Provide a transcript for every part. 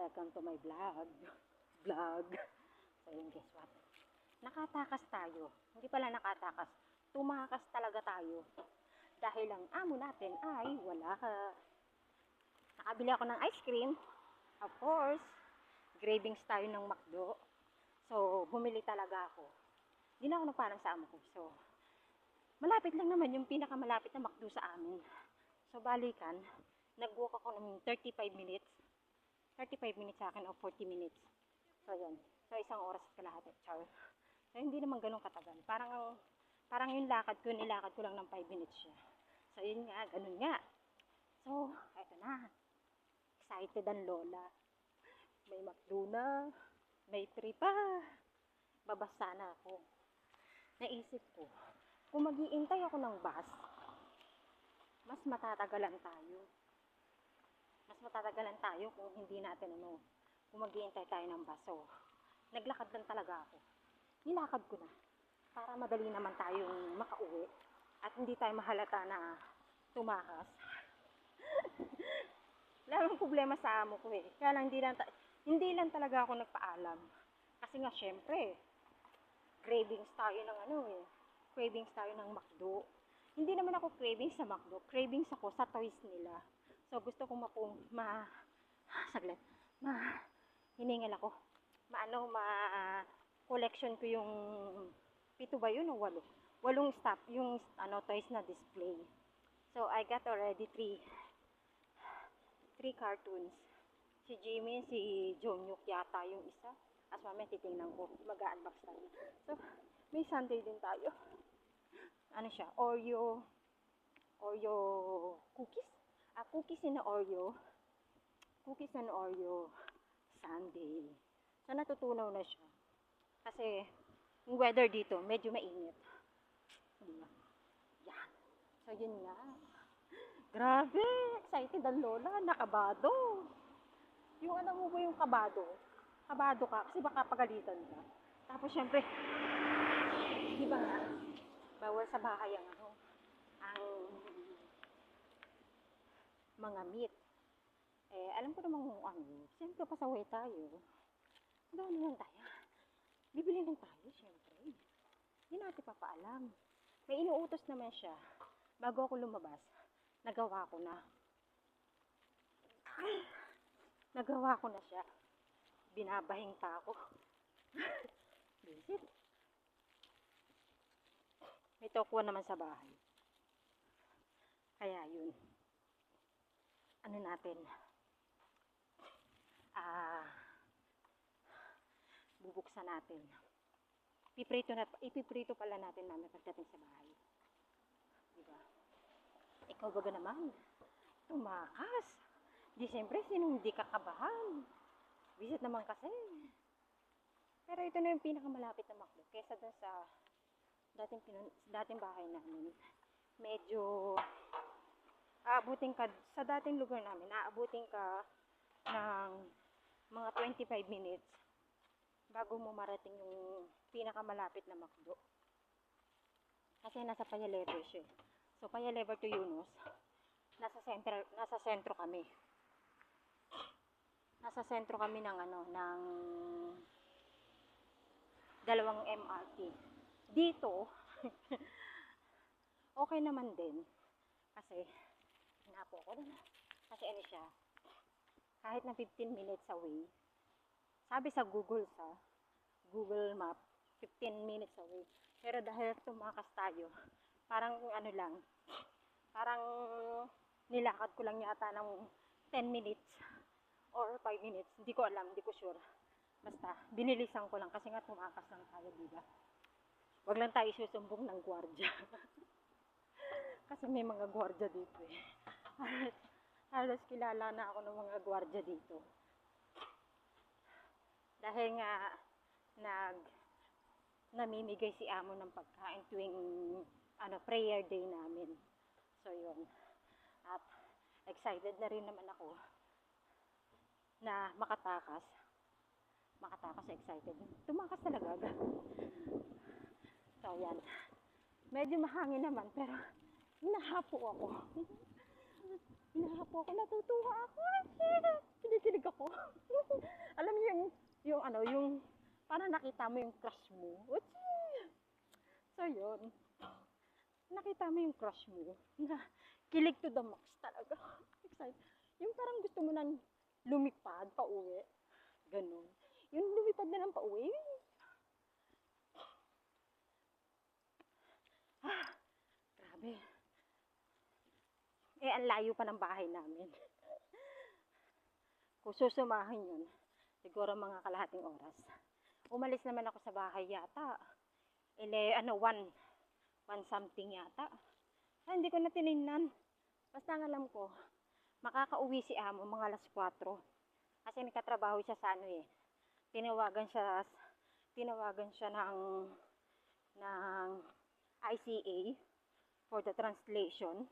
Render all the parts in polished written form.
Welcome to my vlog. So yun, guess what? Nakatakas tayo. Hindi pala nakatakas. Tumakas talaga tayo. Dahil ang amo natin ay wala ka. Nakabili ako ng ice cream. Of course, cravings tayo ng McDo. So, bumili talaga ako. Hindi na ako nagparang sa amo ko. So, malapit lang naman yung pinakamalapit na McDo sa amin. So, balikan, nag-walk ako ng 35 minutes. 35 minutes sa akin o 40 minutes. So, yan. So, isang oras at kalahati. Char. So, hindi naman ganun katagal. Parang yung lakad ko, nilakad ko lang ng 5 minutes siya. So, yun nga, ganun nga. So, eto na. Excited ang lola. May McDo na. May tree pa. Babasa na ako. Naisip ko, kung mag-iintay ako ng bus, mas matatagalan tayo. Mas matatagalan tayo kung hindi natin kung mag-iintay tayo ng bus. So, naglakad lang talaga ako. Nilakad ko na. Para madali naman tayong makauwi. At hindi tayo mahalata na tumakas. Wala namang problema sa amo ko eh. Kaya lang hindi lang talaga ako nagpaalam. Kasi nga syempre, cravings tayo ng cravings tayo ng McDo. Hindi naman ako cravings sa McDo. Cravings ako sa toys nila. So gusto kong hiningal ako. Collection ko yung 7 ba yun o 8? 8 stop yung toys na display. So I got already 3 cartoons. Si Jimmy, si Jonyuk yata yung isa. As mamaya titingnan ko, mag-unbox tayo. So may sundae din tayo. Ano siya? Oreo cookies? Cookies and Oreo. Cookies and Oreo sundae. So natutunaw na siya. Kasi yung weather dito medyo mainit. Diba? Yan. So yun nga. Grabe! Excited ang lola. Nakabado. Yung alam mo ba yung kabado? Kabado ka kasi baka pagalitan ka. Tapos syempre, di ba nga, bawal sa bahay ang mga meat. Eh, alam ko namang siyempre pasaway tayo. Gano'n lang tayo. Bibili lang tayo, siyempre. Hindi natin papaalam. May inuutos naman siya. Bago ako lumabas, nagawa ko na. Nagawa ko na siya. Binabahing pa ako. Visit. May tokwa naman sa bahay. Kaya yun. Ano natin? Bubuksan natin. Ipiprito pala natin namin pagdating sa bahay. Diba? Ikaw baga naman. Tumakas. Di siyempre, sinong hindi kakabahan? Visit naman kasi. Pero ito na yung pinakamalapit na McDo. Kesa dun sa dating bahay namin. Medyo aabutin ka, sa dating lugar namin, aabutin ka ng mga 25 minutes bago mo marating yung pinakamalapit na McDo. Kasi nasa Paya-Lever siya. So, Paya-Lever to Yunus, nasa sentro kami. Nasa sentro kami ng ng dalawang MRT. Dito, okay naman din. Kasi, hinapo ko din. Kasi siya, kahit na 15 minutes away, sabi sa Google Map, 15 minutes away. Pero dahil tumakas tayo, parang parang nilakad ko lang yata ng 10 minutes or 5 minutes. Hindi ko alam, hindi ko sure. Basta, binilisan ko lang kasi nga tumakas lang tayo, diba? Wag lang tayo susumbong ng gwardiya. Kasi may mga gwardiya dito eh. Halos kilala na ako ng mga gwardiya dito. Dahil nga namimigay si amo ng pagkain tuwing prayer day namin. So yun. At excited na rin naman ako na makatakas. Excited. Tumakas talaga. So yan. Medyo mahangin naman pero hinahapo ako. Natutuwa ako. Kinikilig ako. nakita mo yung crush mo. So, yun. Nakita mo yung crush mo. Na kilig to the max talaga. Excited. Yung parang gusto mo nang lumipad pa uwi. Ganun. Yung lumipad na lang pa uwi. Grabe. Ang layo pa ng bahay namin. Kung susumahin yun, siguro mga kalahating oras. Umalis naman ako sa bahay yata. One something yata. Hindi ko na tinignan. Basta ang alam ko, makakauwi si amo mga alas 4. Kasi nagkatrabaho siya sa Tinawagan siya ng ICA for the translation.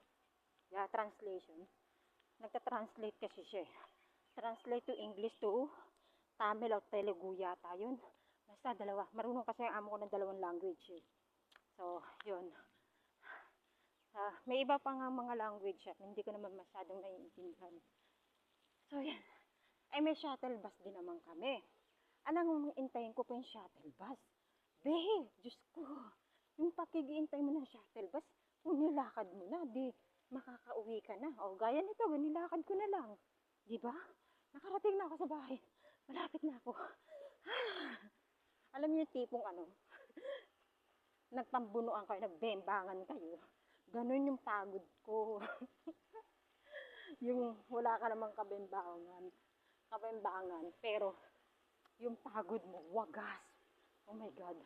Translation. Nagta-translate kasi siya. Translate to English to Tamil o Telugu yata yun. Basta dalawa. Marunong kasi ang amo ko ng dalawang language eh. So, yun. May iba pa nga mga language at hindi ko naman masyadong naiintindihan. So, yan. May shuttle bus din naman kami. Alam mo, intayin ko pa yung shuttle bus. Diyos ko. Yung pakig-iintay mo ng shuttle bus, kung nilakad mo na, makakauwi ka na. O, gaya nito, nilakad ko na lang. Diba? Nakarating na ako sa bahay. Malapit na ako. Alam niyo yung tipong nagpambunuan kayo, nagbembangan kayo. Ganun yung pagod ko. Yung wala ka namang kabembangan, pero yung pagod mo, wagas. Oh my God.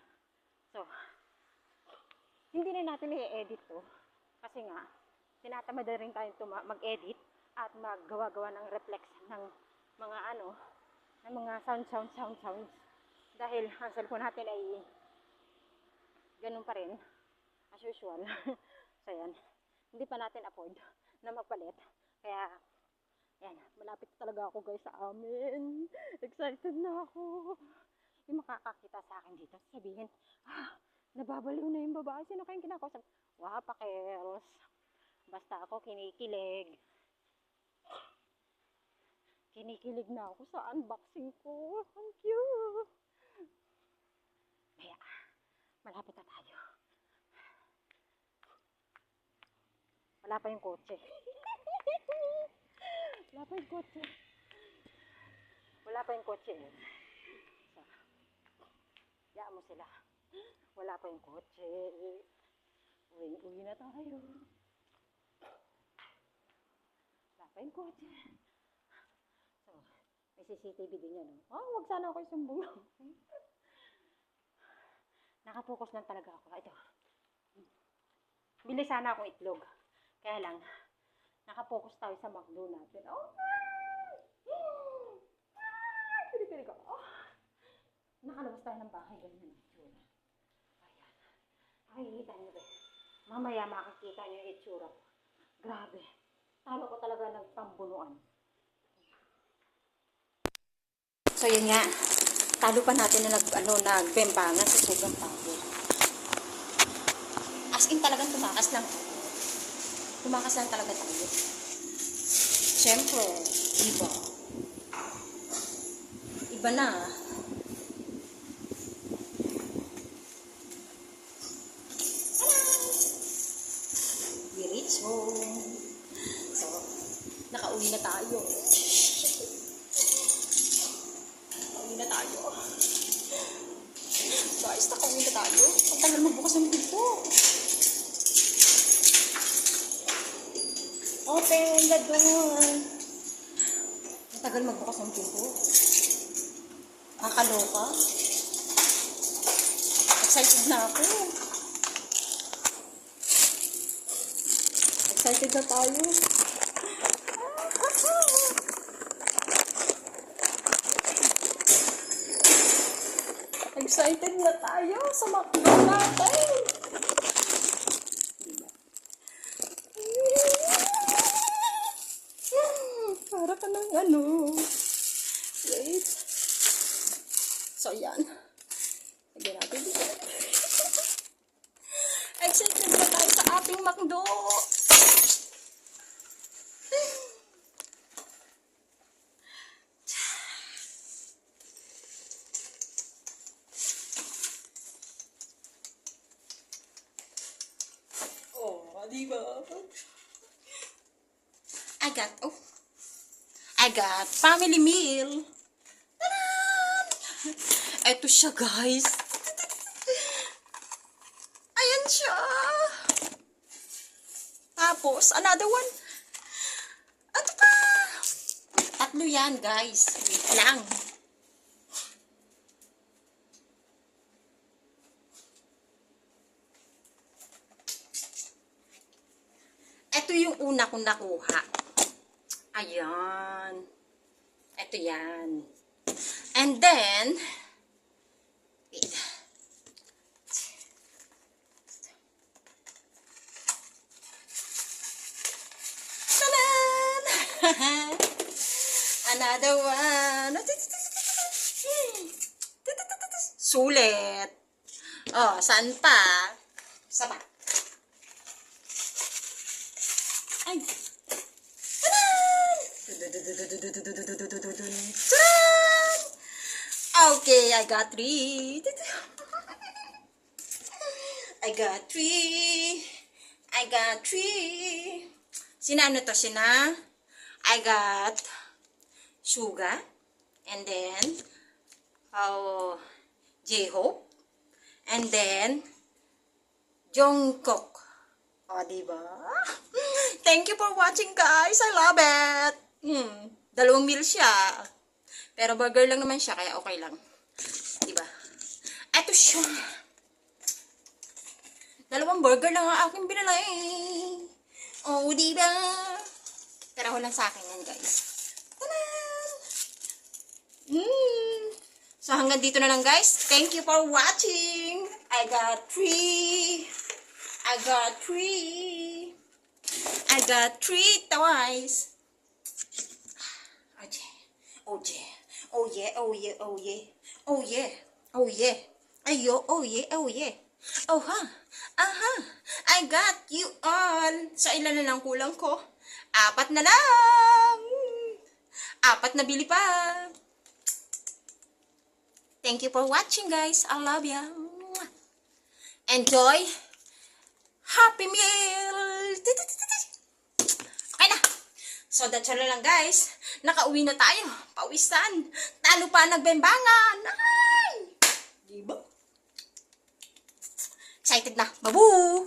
So, hindi na natin i-edit to. Kasi nga, tinatamad na rin tayo mag-edit at maggawa-gawa ng reflection ng mga ng mga sounds. Dahil ang cellphone natin ay ganun pa rin, as usual. So, yan. Hindi pa natin afford na magpalit. Kaya, yan. Malapit talaga ako guys sa amin. Excited na ako. Yung makakakita sa akin dito, sabihin, nababaliw na yung babae. Sino kayong kinakausap? Pakels. Basta ako kinikilig. Kinikilig na ako sa unboxing ko. Thank you. Kaya, malapit na tayo. Wala pa yung kotse. Wala pa yung kotse. So, yaan mo sila. Wala pa yung kotse. Uwi na tayo. Wala pa yung kotse. So, may CCTV din yan. Wag sana ako isumbong. Nakapokus lang talaga ako. Ito. Bili sana akong itlog. Kaya lang, nakapokus tayo sa McDo natin. Pili-pili ko. Nakalabas tayo ng bahay. Ganyan ang itsura. Ayan. Makikita nyo ba? Mamaya makikita nyo yung itsura. Grabe. Talo ko talaga nagpambunuan. So yun nga. Talo pa natin na nagbembangan sa sobrang pagod. As in talagang tumakas lang talaga tayo. Siyempre, iba na. We reach home. So, nakauwi na tayo. Guys, nakauwi na tayo. Ang tagal magbukas ng pinto. Open the door. Ang tagal magbukas ng pinto. Nakakaloka. Excited na ako. Excited na tayo. Excited na tayo sa McDo natin. Para ka ng wait. So, yan. Lagyan natin dito. Excited na tayo sa ating McDo. I got family meal. Taran! Ito siya, guys. Ayan siya. Tapos, another one. Ito pa. Tatlo yan, guys. Wait lang. Ito yung una kong nakuha. Ayan. Ito yan. And then, wait. Tanan! Another one. Sulit. Oh, saan pa? Saba. Ay. Taran! Okay, I got 3. I got 3. I got 3. Sina ano to? Sina? I got Suga. And then, J-Hope. And then, Jungkook. O, diba? Thank you for watching, guys. I love it. 2 meal siya. Pero burger lang naman siya, kaya okay lang. Diba? Eto siya. 2 burger lang ang aking binalay. Oh, diba? Pero walang sa akin yan, guys. Tanan! So, hanggang dito na lang, guys. Thank you for watching. I got 3. I got 3. I got 3 twice. Oh yeah. Oh yeah. Oh yeah. Oh yeah. Oh yeah. Oh yeah. Ayo. Oh yeah. Oh yeah. Oh ha. Aha. I got you all. So, ilan na lang kulang ko? 4 na lang. 4 na bili pa. Thank you for watching, guys. I love ya. Enjoy. Happy meal. Okay na. So, that's all na lang, guys. Nakauwi na tayo. Pawisan. Talo pa nagbembangan. Ay! Diba? Excited na. Babu!